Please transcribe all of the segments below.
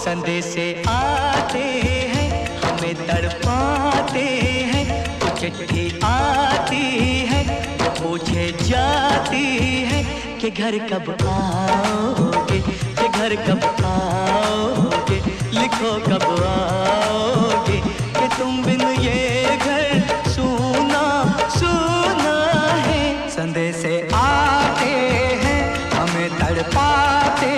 संदेशे आते हैं हमें तड़पाते हैं, तो चिट्ठी आती है तो पूछे जाती है कि घर कब आओगे, कि घर कब आओगे, लिखो कब आओगे, कि तुम बिन ये घर सूना सूना है। संदेशे आते हैं हमें तड़पाते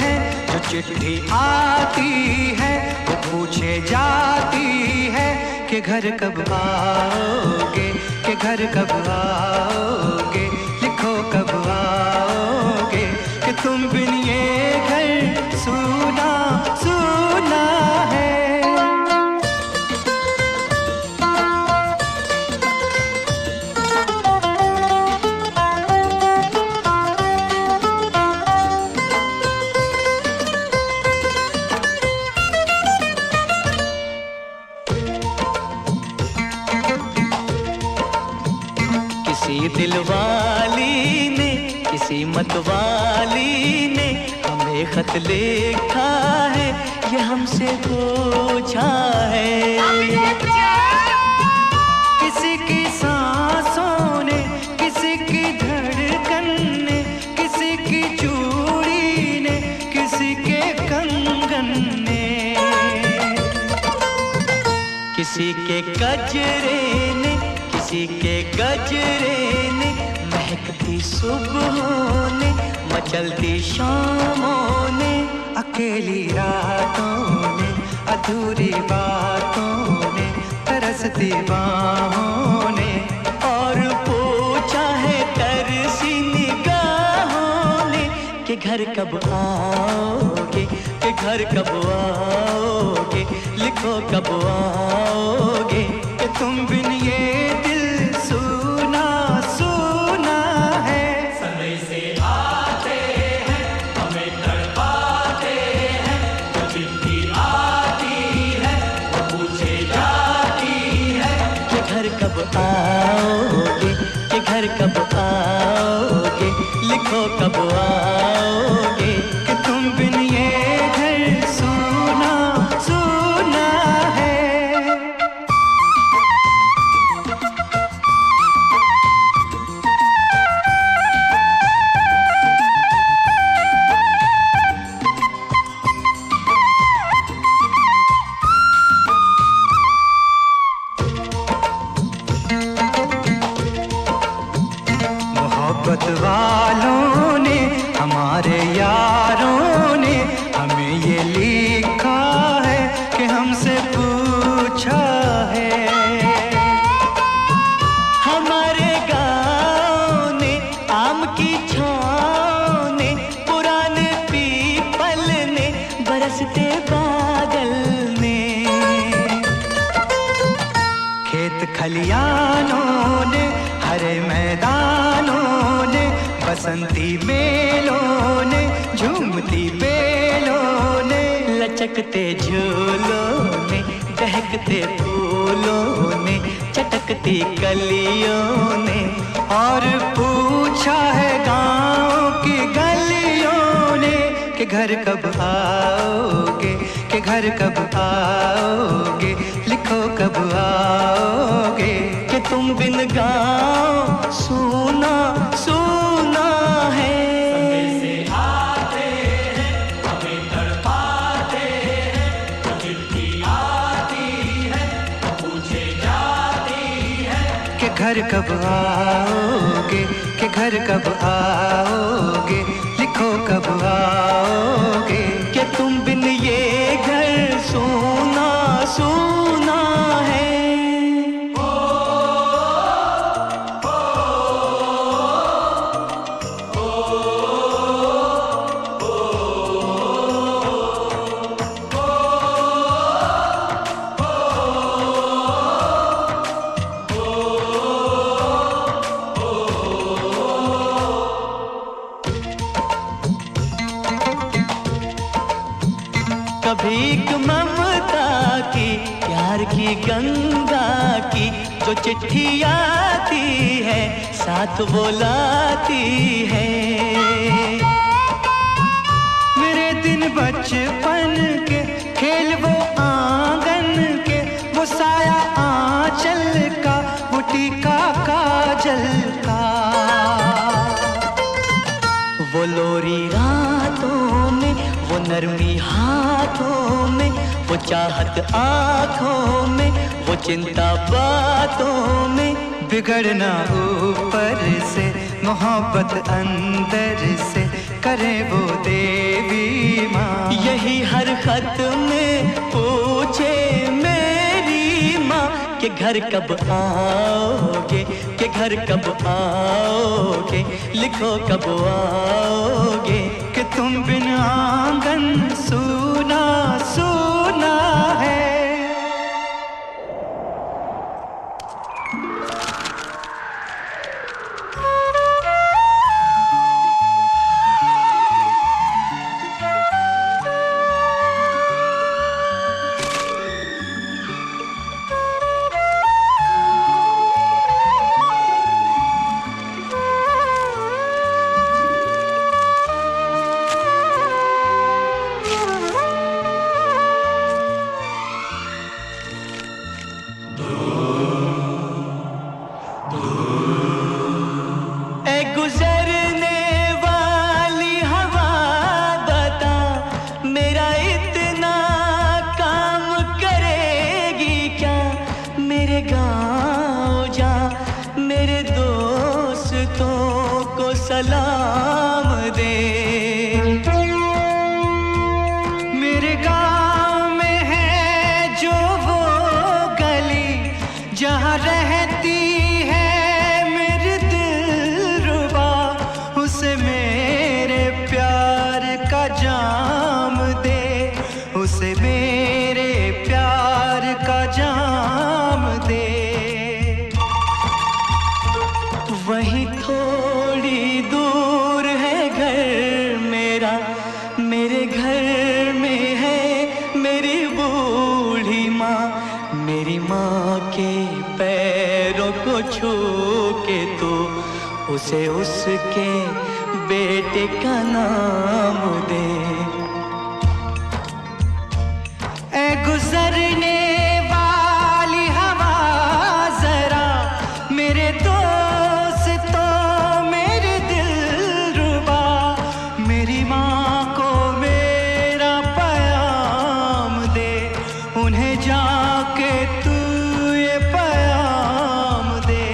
हैं, जो चिट्ठी आती है वो पूछे जाती है कि घर कब आओगे, कि घर कब आओगे, लिखो कब आओगे, कि तुम बिन ये घर सूना सूना है। किसी दिलवाली ने, किसी मतवाली ने हमें खत लिखा है, ये हमसे पूछा है। किसी की सांसों ने, किसी की धड़कन ने, किसी की चूड़ी ने, किसी के कंगन ने, किसी के गजरे ने, किसी के गजरे ने, महकती सुबहों ने, मचलती शामों ने, अकेली रातों ने, अधूरी बातों ने, तरसती बाहों ने, और पूछा है तरसी निगाहों ने कि घर कब आओगे, कि घर कब आओगे, लिखो कब आओगे, कि तुम बिन ये दिल सूना सूना है। संदेशे आते हैं हमें तड़पाते हैं, जो चिट्ठी आती है वो पूछे जाती है कि घर कब आओगे, कि घर कब आओगे, लिखो कब आओगे, कि तुम बिन ये घर सूना सूना है। मोहब्बत वालों ने, हमारे यारों ने हमें ये लिखा है कि हमसे पूछा है। हमारे गाँव ने, आम की छाँव ने, पुराने पीपल ने, बरसते बादल ने, खेत खलियानों ने, हरे मैदानों ने, बसंती मेलों ने, झूमती बेलों ने, लचकते झूलों ने, दहकते फूलों ने, चटकती कलियों ने, और पूछा है गाँव की गलियों ने कि घर कब आओगे, कि घर कब आओगे, लिखो कब आओगे, कि तुम बिन गाँव सूना सूना है। संदेशे आते हैं हमें तड़पाते हैं, जो चिट्ठी आती है वो पूछे जाती है कि घर कब आओगे, कि घर कब आओगे, लिखो कब आओगे, कि तुम बिन ये घर सूना सूना है। कभी एक ममता की, प्यार की गंगा की, जो चिट्ठी आती है साथ वो लाती है। मेरे दिन बचपन के खेल वो आंगन के, वो साया आंचल का, वो टीका काजल का। वो लोरी रातों में, वो नरमी हाथों में, वो चाहत आँखों में, वो चिंता बातों में। बिगड़ना ऊपर से, मोहब्बत अंदर से, करे वो देवी माँ। यही हर खत में पूछे मेरी माँ कि घर कब आओगे, कि घर कब आओगे, लिखो कब आओगे। कि तुम बिन आंगन सूना सूना है। सलाम दे। मेरे गांव में है जो वो गली, जहाँ रहती है मेरी दिलरुबा, उसे मेरे प्यार का जाम दे, उसे मेरे प्यार का जाम दे। वहीं थोड़ी दूर है घर मेरा, मेरे घर में है मेरी बूढ़ी माँ। मेरी माँ के पैरों को छू के तो उसे उसके बेटे का नाम दे। ऐ गुजरने वाली हवा जरा, मेरे मेरी माँ को मेरा प्याम दे, उन्हें जाके तू ये प्याम दे।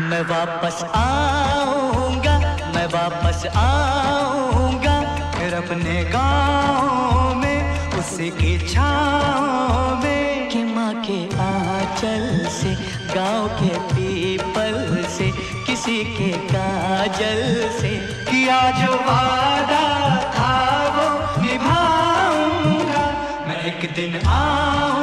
मैं वापस आऊँगा, मैं वापस आऊँगा, फिर अपने गाँव में उसी की छाँव में। कि माँ के आंचल से, गाँव के पीपल से, किसी के काजल से, किया जो वादा था वो निभाऊंगा। मैं एक दिन आऊंगा।